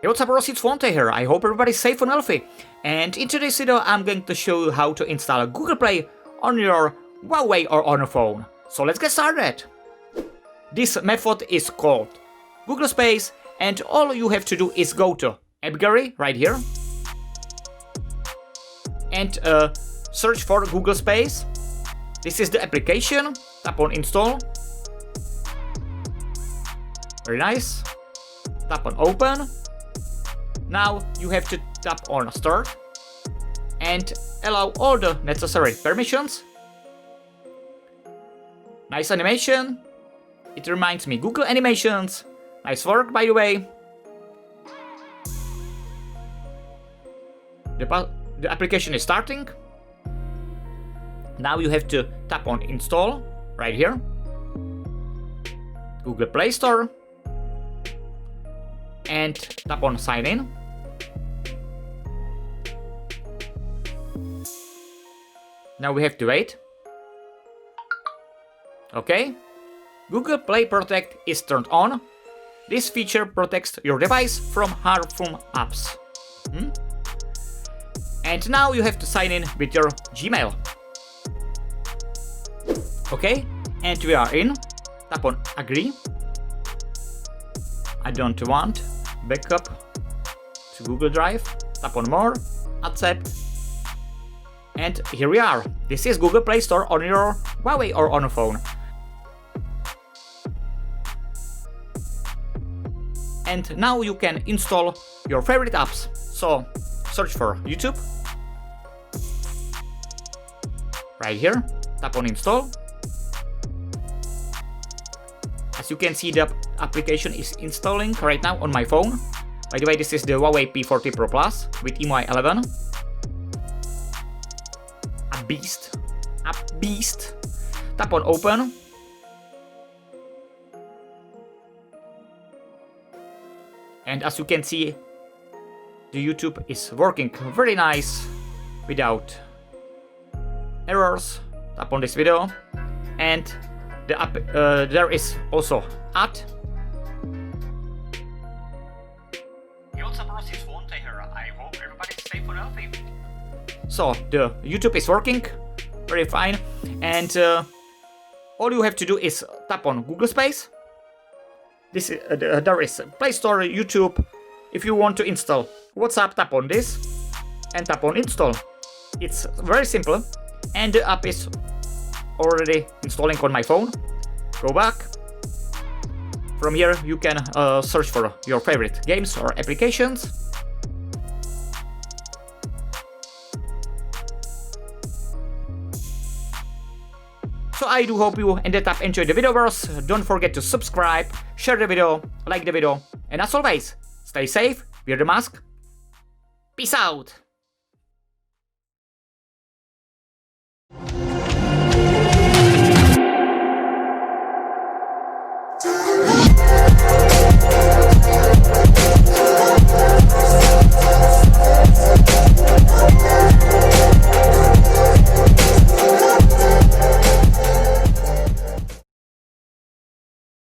Hey, what's up, bros? It's Fonte here. I hope everybody's safe and healthy. And in today's video, I'm going to show you how to install Google Play on your Huawei or on a phone. So let's get started. This method is called Google Space, and all you have to do is go to App Gallery right here and search for Google Space. This is the application. Tap on install. Very nice. Tap on open. Now you have to tap on start and allow all the necessary permissions. Nice animation. It reminds me Google animations. Nice work, by the way. The application is starting. Now you have to tap on install right here. Google Playstore. And tap on sign in. Now we have to wait. Okay. Google Play Protect is turned on. This feature protects your device from harmful apps. And now you have to sign in with your Gmail. Okay, and we are in. Tap on agree. I don't want backup to Google Drive. Tap on more, accept. And here we are. This is Google Play Store on your Huawei or on a phone. And now you can install your favorite apps. So search for YouTube. Right here. Tap on install. As you can see, the application is installing right now on my phone. By the way, this is the Huawei P40 Pro Plus with EMUI 11. A beast. Tap on open. And as you can see, the YouTube is working very nice without errors. Tap on this video. And the app, there is also ad. I hope everybody's safe and healthy. So the YouTube is working very fine, and all you have to do is tap on Google Space. This there is Play Store, YouTube. If you want to install WhatsApp, tap on this and tap on install. It's very simple, and the app is already installing on my phone. Go back. From here you can search for your favorite games or applications. So I do hope you ended up enjoying the video, bros. Don't forget to subscribe, share the video, like the video, and as always, stay safe, wear the mask. Peace out!